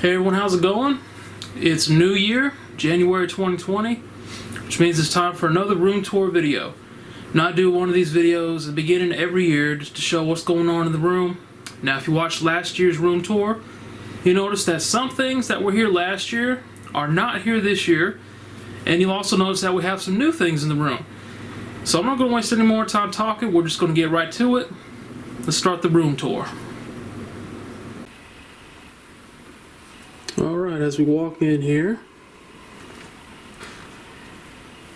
Hey everyone, how's it going? It's New Year, January 2020, which means it's time for another room tour video. Now I do one of these videos at the beginning of every year just to show what's going on in the room. Now if you watched last year's room tour, you notice that some things that were here last year are not here this year, and you'll also notice that we have some new things in the room. So I'm not going to waste any more time talking, we're just going to get right to it. Let's start the room tour. Alright, as we walk in here,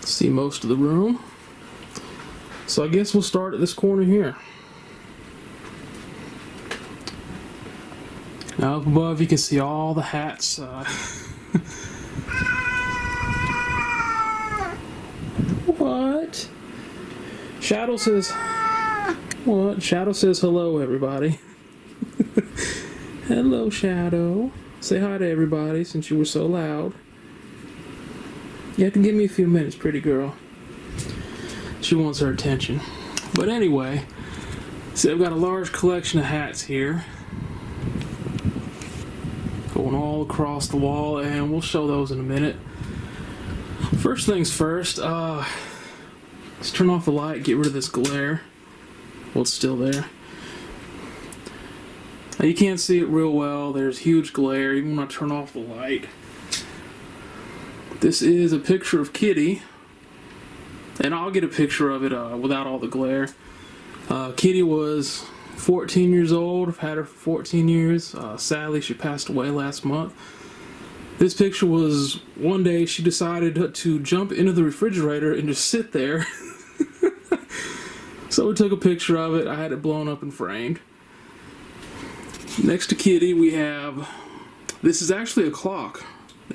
see most of the room. So I guess we'll start at this corner here. Now up above you can see all the hats. What? Shadow says... What? Shadow says hello, everybody. Hello, Shadow. Say hi to everybody since you were so loud. You have to give me a few minutes, pretty girl. She wants her attention. But anyway, see, I've got a large collection of hats here. Going all across the wall, and we'll show those in a minute. First things first, let's turn off the light, get rid of this glare. Well, it's still there. Now, you can't see it real well. There's huge glare even when I turn off the light. This is a picture of Kitty, and I'll get a picture of it without all the glare. Kitty was 14 years old. I've had her for 14 years. Sadly, she passed away last month. This picture was one day she decided to jump into the refrigerator and just sit there. So we took a picture of it. I had it blown up and framed. Next to Kitty we have, this is actually a clock,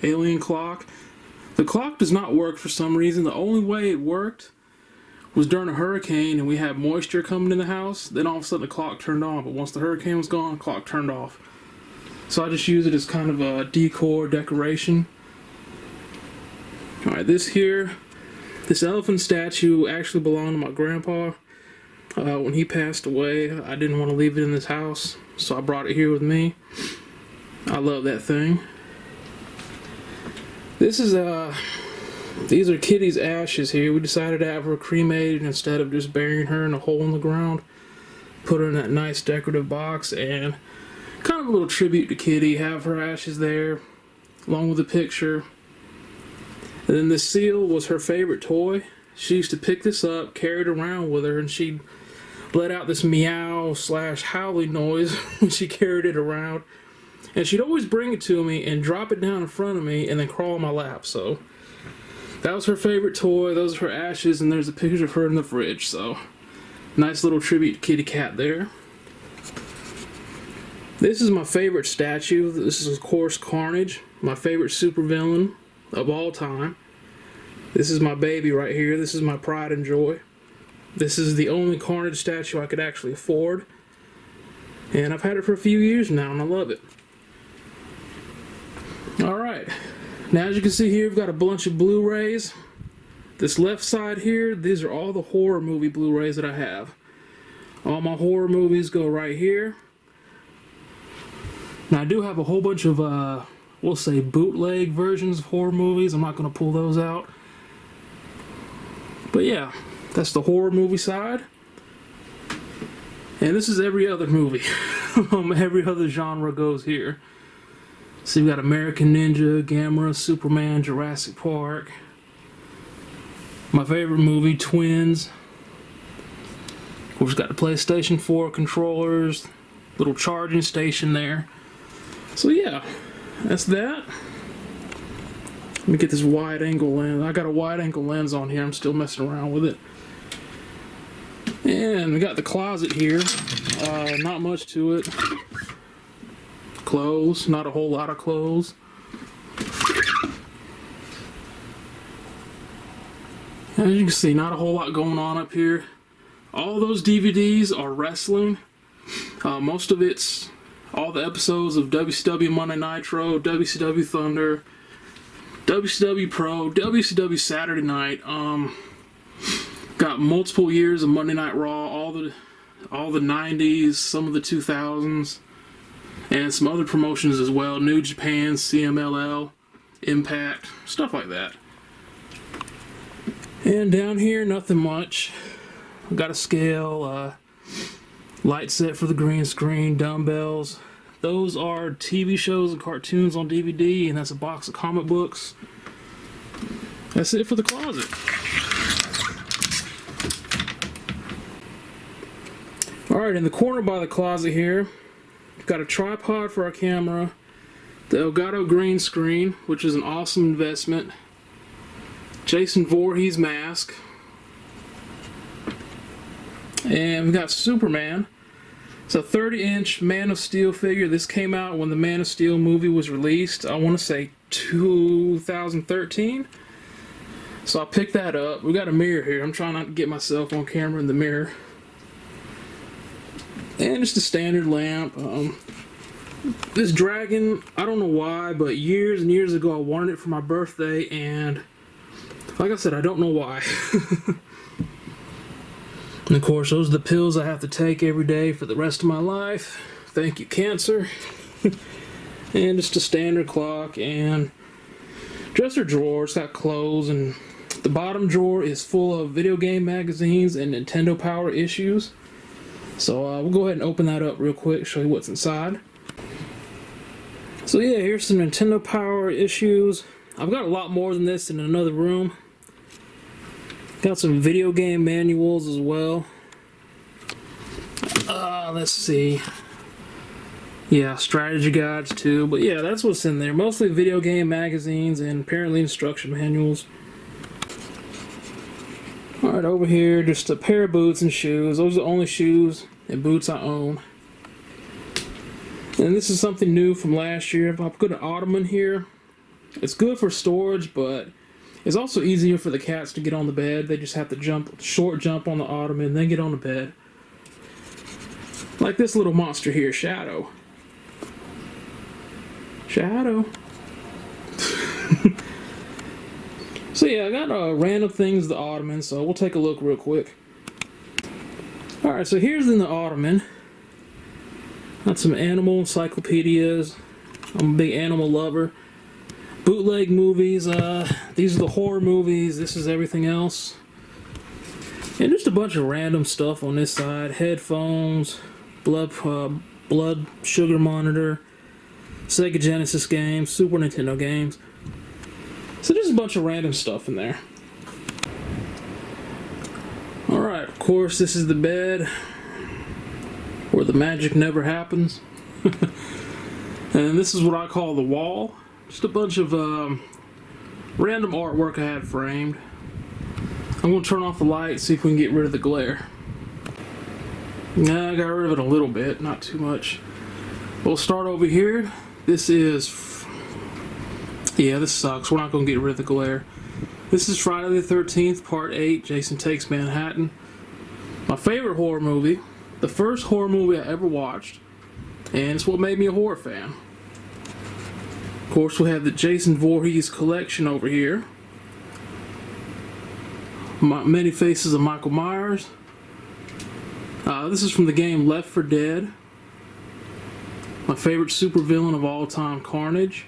alien clock. The clock does not work for some reason. The only way it worked was during a hurricane and we had moisture coming in the house. Then all of a sudden the clock turned on, but once the hurricane was gone, the clock turned off. So I just use it as kind of a decor, decoration. Alright, this elephant statue actually belonged to my grandpa. When he passed away, I didn't want to leave it in this house, so I brought it here with me. I love that thing. This is these are Kitty's ashes here. We decided to have her cremated instead of just burying her in a hole in the ground. Put her in that nice decorative box, and kind of a little tribute to Kitty. Have her ashes there, along with a picture. And then the seal was her favorite toy. She used to pick this up, carry it around with her, and she'd let out this meow / howling noise when she carried it around. And she'd always bring it to me and drop it down in front of me and then crawl on my lap. So that was her favorite toy. Those are her ashes, and there's a picture of her in the fridge. So nice little tribute to Kitty Cat there. This is my favorite statue. This is of course Carnage, my favorite supervillain of all time. This is my baby right here. This is my pride and joy. This is the only Carnage statue I could actually afford. And I've had it for a few years now, and I love it. Alright. Now as you can see here, we've got a bunch of Blu-Rays. This left side here, these are all the horror movie Blu-Rays that I have. All my horror movies go right here. Now I do have a whole bunch of, we'll say bootleg versions of horror movies. I'm not going to pull those out. But yeah, that's the horror movie side. And this is every other movie. Every other genre goes here. So you've got American Ninja, Gamera, Superman, Jurassic Park. My favorite movie, Twins. We've got the PlayStation 4 controllers. Little charging station there. So yeah, that's that. Let me get this wide angle lens. I got a wide angle lens on here. I'm still messing around with it. And we got the closet here. Not much to it. Clothes. Not a whole lot of clothes. As you can see, not a whole lot going on up here. All those DVDs are wrestling. Most of it's all the episodes of WCW Monday Nitro, WCW Thunder, WCW Pro, WCW Saturday Night. Got multiple years of Monday Night Raw, all the 90s, some of the 2000s. and some other promotions as well. New Japan, CMLL, Impact, stuff like that. And down here, nothing much. Got a scale, light set for the green screen, dumbbells. Those are TV shows and cartoons on DVD, and that's a box of comic books. That's it for the closet. Alright, in the corner by the closet here, got a tripod for our camera, the Elgato green screen, which is an awesome investment, Jason Voorhees mask, and we got Superman. It's a 30-inch Man of Steel figure. This came out when the Man of Steel movie was released. I want to say 2013. So I picked that up. We got a mirror here. I'm trying not to get myself on camera in the mirror. And just a standard lamp. This dragon, I don't know why, but years and years ago I wanted it for my birthday, and like I said, I don't know why. And of course, those are the pills I have to take every day for the rest of my life. Thank you, cancer. And just a standard clock and dresser drawer. It's got clothes, and the bottom drawer is full of video game magazines and Nintendo Power issues. So we'll go ahead and open that up real quick, show you what's inside. So yeah, here's some Nintendo Power issues. I've got a lot more than this in another room. Got some video game manuals as well. Let's see. Yeah, strategy guides too. But yeah, that's what's in there. Mostly video game magazines and apparently instruction manuals. Alright, over here, just a pair of boots and shoes. Those are the only shoes and boots I own. And this is something new from last year. If I put an ottoman here, it's good for storage, but it's also easier for the cats to get on the bed. They just have to short jump on the ottoman, then get on the bed. Like this little monster here, Shadow. Shadow. So yeah, I got random things, the ottoman, so we'll take a look real quick. Alright, so here's in the ottoman. Got some animal encyclopedias. I'm a big animal lover. Bootleg movies. These are the horror movies. This is everything else. And just a bunch of random stuff on this side. Headphones, blood sugar monitor, Sega Genesis games, Super Nintendo games. So there's a bunch of random stuff in there. Alright, of course this is the bed where the magic never happens. And this is what I call the wall. Just a bunch of random artwork I had framed. I'm going to turn off the light, see if we can get rid of the glare. Nah, I got rid of it a little bit, not too much. We'll start over here. This is... yeah, this sucks. We're not going to get rid of the glare. This is Friday the 13th, Part 8, Jason Takes Manhattan. My favorite horror movie. The first horror movie I ever watched. And it's what made me a horror fan. Of course, we have the Jason Voorhees collection over here. Many Faces of Michael Myers. This is from the game Left 4 Dead. My favorite supervillain of all time, Carnage.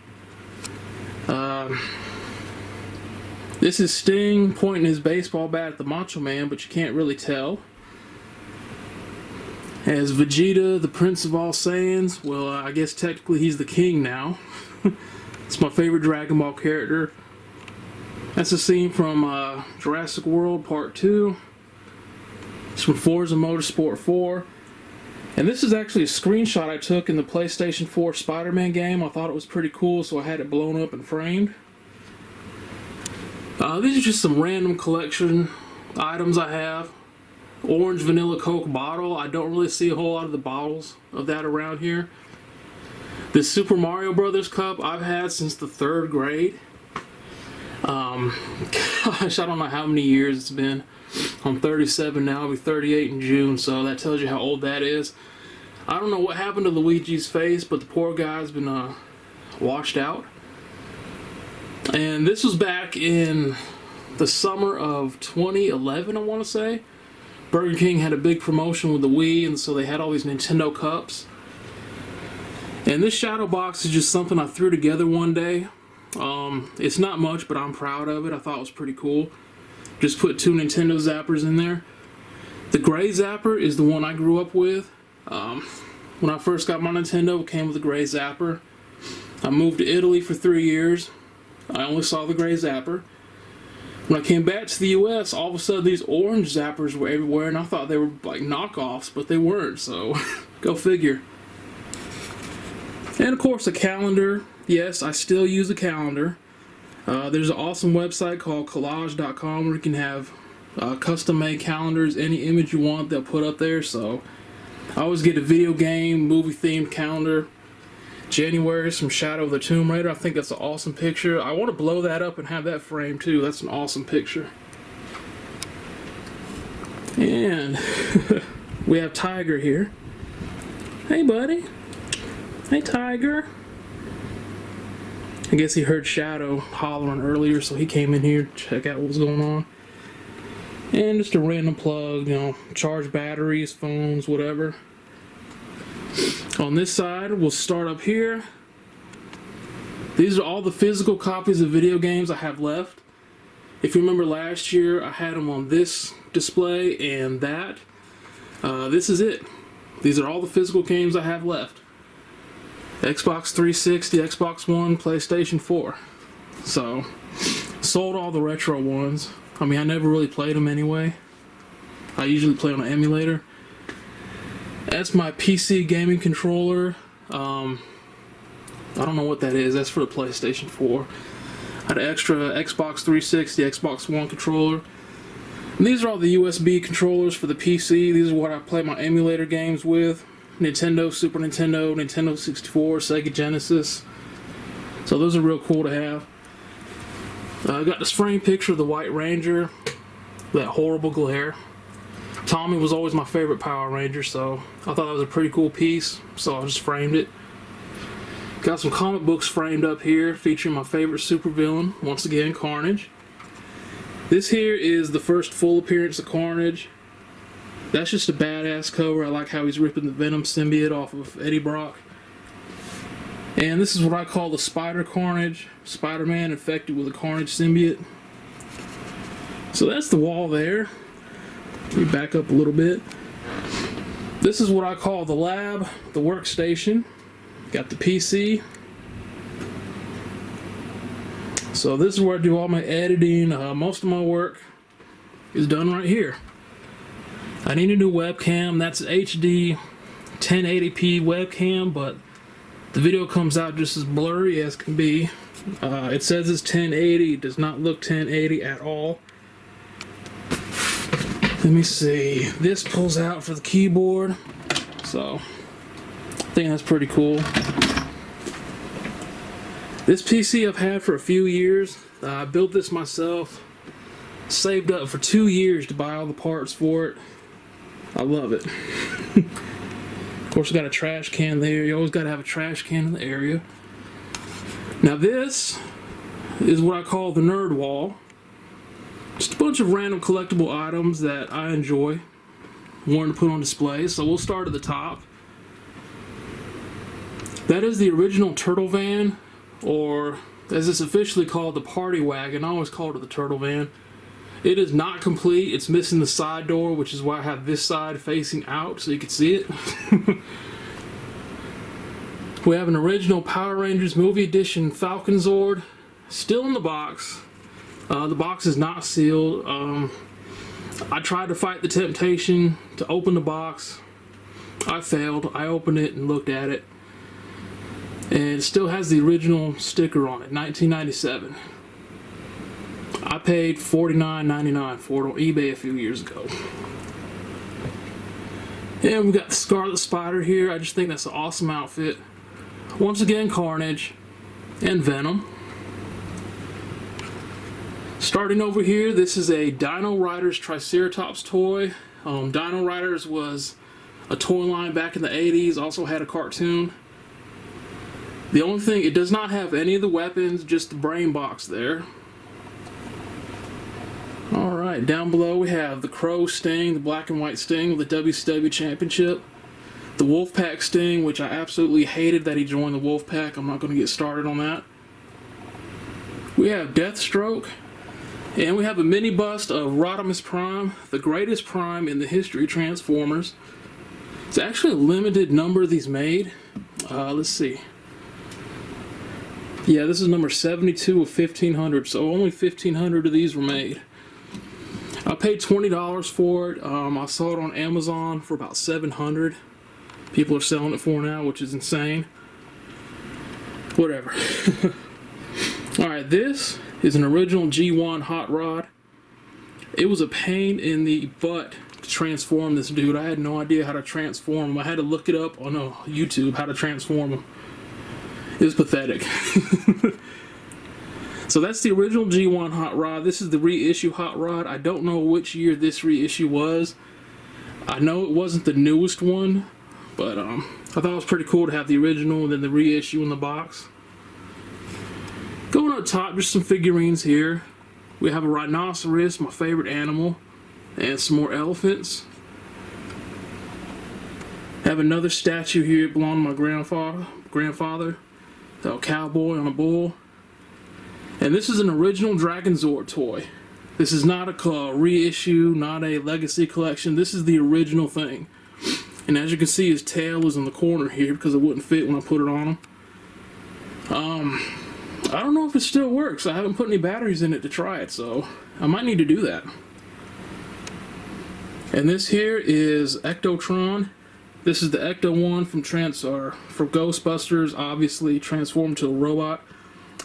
This is Sting pointing his baseball bat at the Macho Man, but you can't really tell. As Vegeta, the Prince of all Saiyans. Well, I guess technically he's the king now. It's my favorite Dragon Ball character. That's a scene from Jurassic World Part 2. It's from Forza Motorsport 4. And this is actually a screenshot I took in the PlayStation 4 Spider-Man game. I thought it was pretty cool, so I had it blown up and framed. These are just some random collection items I have. Orange Vanilla Coke bottle. I don't really see a whole lot of the bottles of that around here. This Super Mario Brothers cup I've had since the 3rd grade. Gosh, I don't know how many years it's been. I'm 37 now, I'll be 38 in June, so that tells you how old that is. I don't know what happened to Luigi's face, but the poor guy's been washed out. And this was back in the summer of 2011, I want to say. Burger King had a big promotion with the Wii, and so they had all these Nintendo cups. And this shadow box is just something I threw together one day. It's not much, but I'm proud of it. I thought it was pretty cool. Just put 2 Nintendo zappers in there. The gray zapper is the one I grew up with. When I first got my Nintendo, it came with a gray zapper. I moved to Italy for 3 years. I only saw the gray zapper. When I came back to the US, all of a sudden these orange zappers were everywhere, and I thought they were like knockoffs, but they weren't, so go figure. And of course a calendar. Yes, I still use a calendar. There's an awesome website called collage.com where you can have custom-made calendars. Any image you want, they'll put up there. So I always get a video game, movie-themed calendar. January, some Shadow of the Tomb Raider. I think that's an awesome picture. I want to blow that up and have that framed too. That's an awesome picture. And we have Tiger here. Hey, buddy. Hey, Tiger. I guess he heard Shadow hollering earlier, so he came in here to check out what was going on. And just a random plug, you know, charge batteries, phones, whatever. On this side, we'll start up here. These are all the physical copies of video games I have left. If you remember last year, I had them on this display and that. This is it. These are all the physical games I have left. Xbox 360, Xbox One, PlayStation 4. So, sold all the retro ones. I mean, I never really played them anyway. I usually play on an emulator. That's my PC gaming controller. I don't know what that is. That's for the PlayStation 4. I had an extra Xbox 360, Xbox One controller. And these are all the USB controllers for the PC. These are what I play my emulator games with. Nintendo, Super Nintendo, Nintendo 64, Sega Genesis. So those are real cool to have. I got this framed picture of the White Ranger. That horrible glare. Tommy was always my favorite Power Ranger, so I thought that was a pretty cool piece, so I just framed it. Got some comic books framed up here featuring my favorite supervillain, once again, Carnage. This here is the first full appearance of Carnage. That's just a badass cover. I like how he's ripping the Venom symbiote off of Eddie Brock. And this is what I call the Spider Carnage. Spider-Man infected with a Carnage symbiote. So that's the wall there. Let me back up a little bit. This is what I call the lab, the workstation. Got the PC. So this is where I do all my editing. Most of my work is done right here. I need a new webcam. That's an HD 1080p webcam, but the video comes out just as blurry as can be. It says it's 1080. It does not look 1080 at all. Let me see. This pulls out for the keyboard. So, I think that's pretty cool. This PC I've had for a few years. I built this myself. Saved up for 2 years to buy all the parts for it. I love it. Of course, I got a trash can there. You always got to have a trash can in the area. Now this is what I call the nerd wall. Just a bunch of random collectible items that I enjoy wanting to put on display. So we'll start at the top. That is the original Turtle Van, or as it's officially called, the Party Wagon. I always called it the Turtle Van. It is not complete. It's missing the side door, which is why I have this side facing out so you can see it. We have an original Power Rangers movie edition Falcon Zord, still in the box. The box is not sealed. I tried to fight the temptation to open the box. I failed. I opened it and looked at it. And it still has the original sticker on it, 1997. I paid $49.99 for it on eBay a few years ago. And we've got the Scarlet Spider here. I just think that's an awesome outfit. Once again, Carnage and Venom. Starting over here, this is a Dino Riders Triceratops toy. Dino Riders was a toy line back in the 80s, also had a cartoon. The only thing, it does not have any of the weapons, just the brain box there. Alright, down below we have the Crow Sting, the black and white Sting with the WCW Championship. The Wolfpack Sting, which I absolutely hated that he joined the Wolfpack. I'm not going to get started on that. We have Deathstroke. And we have a mini bust of Rodimus Prime, the greatest Prime in the history of Transformers. It's actually a limited number of these made. Let's see. Yeah, this is number 72 of 1,500, so only 1,500 of these were made. I paid $20 for it. I saw it on Amazon for about $700. People are selling it for now, which is insane. Whatever. Alright, this is an original G1 Hot Rod. It was a pain in the butt to transform this dude. I had no idea how to transform him. I had to look it up on YouTube how to transform him. It was pathetic. So that's the original G1 Hot Rod. This is the reissue Hot Rod. I don't know which year this reissue was. I know it wasn't the newest one, but I thought it was pretty cool to have the original and then the reissue in the box. Going up top, just some figurines here. We have a rhinoceros, my favorite animal, and some more elephants. Have another statue here belonging to my grandfather. A cowboy on a bull. And this is an original Dragonzord toy. This is not a reissue, not a legacy collection. This is the original thing. And as you can see, his tail is in the corner here because it wouldn't fit when I put it on him. I don't know if it still works. I haven't put any batteries in it to try it, so I might need to do that. And this here is Ecto Tron. This is the Ecto one from Ghostbusters, obviously transformed to a robot.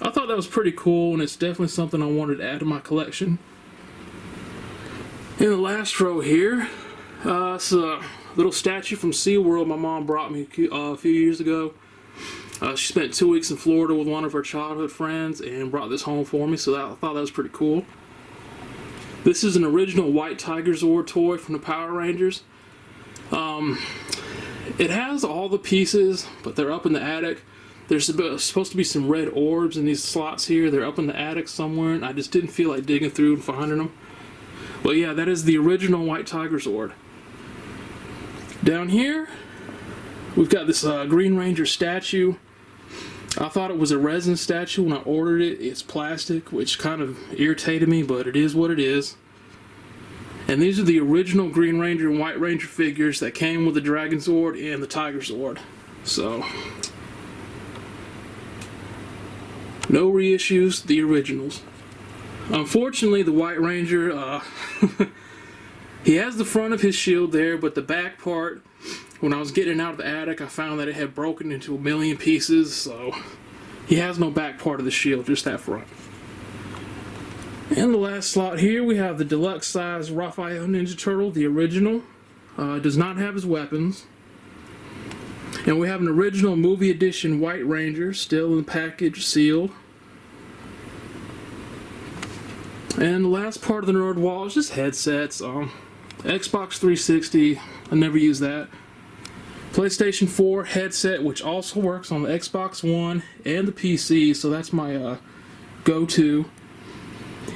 I thought that was pretty cool, and it's definitely something I wanted to add to my collection. In the last row here, it's a little statue from SeaWorld my mom brought me a few years ago. She spent 2 weeks in Florida with one of her childhood friends and brought this home for me, so I thought that was pretty cool. This is an original White Tiger Zord toy from the Power Rangers. It has all the pieces, but they're up in the attic. There's supposed to be some red orbs in these slots here. They're up in the attic somewhere, and I just didn't feel like digging through and finding them. But yeah, that is the original White Tiger Zord. Down here, we've got this Green Ranger statue. I thought it was a resin statue when I ordered it. It's plastic, which kind of irritated me, but it is what it is. And these are the original Green Ranger and White Ranger figures that came with the Dragonzord and the Tiger Zord. So, no reissues, the originals. Unfortunately, the White Ranger, he has the front of his shield there, but the back part, when I was getting out of the attic, I found that it had broken into a million pieces, so he has no back part of the shield, just that front. And the last slot here, we have the deluxe size Raphael Ninja Turtle, the original. Does not have his weapons. And we have an original movie edition White Ranger, still in the package, sealed. And the last part of the nerd wall is just headsets. Xbox 360, I never use that. PlayStation 4 headset, which also works on the Xbox One and the PC, so that's my go-to.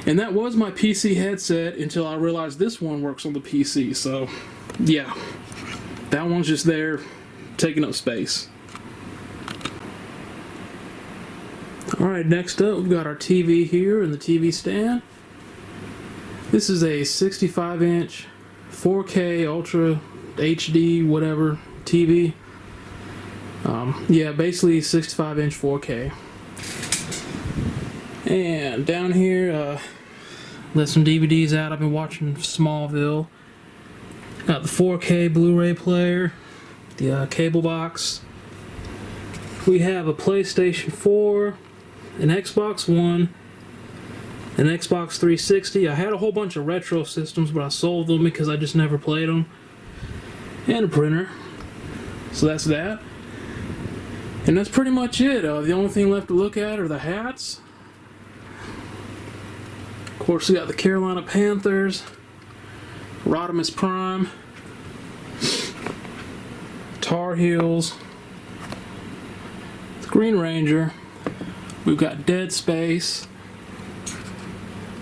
And that was my PC headset until I realized this one works on the PC, so yeah. That one's just there, taking up space. Alright, next up we've got our TV here and the TV stand. This is a 65-inch 4K Ultra HD whatever TV. Yeah, basically 65-inch 4K. And down here, let some DVDs out. I've been watching Smallville. Got the 4K Blu-ray player, the cable box. We have a PlayStation 4, an Xbox One, an Xbox 360. I had a whole bunch of retro systems, but I sold them because I just never played them. And a printer. So that's that. And that's pretty much it. The only thing left to look at are the hats. Of course, we got the Carolina Panthers, Rodimus Prime, Tar Heels, the Green Ranger. We've got Dead Space,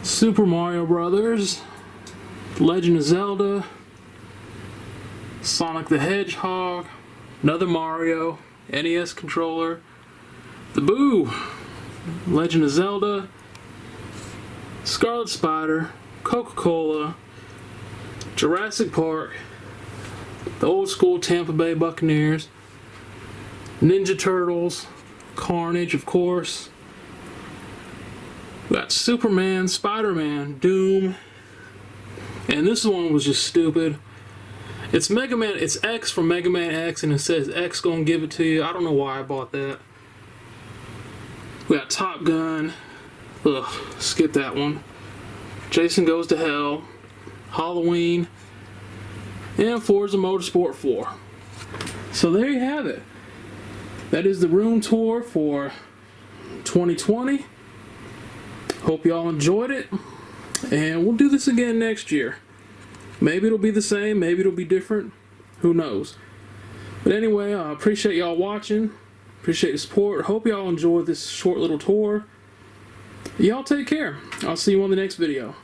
Super Mario Brothers, Legend of Zelda, Sonic the Hedgehog, another Mario, NES controller, the Boo, Legend of Zelda, Scarlet Spider, Coca-Cola, Jurassic Park, the old school Tampa Bay Buccaneers, Ninja Turtles, Carnage, of course. We got Superman, Spider-Man, Doom, and this one was just stupid. It's Mega Man, it's X from Mega Man X, and it says X gonna give it to you. I don't know why I bought that. We got Top Gun. Ugh, skip that one. Jason Goes to Hell, Halloween, and Forza Motorsport 4. So there you have it. That is the room tour for 2020. Hope y'all enjoyed it, and we'll do this again next year. Maybe it'll be the same, maybe it'll be different, who knows. But anyway, I appreciate y'all watching, appreciate the support, hope y'all enjoyed this short little tour. Y'all take care. I'll see you on the next video.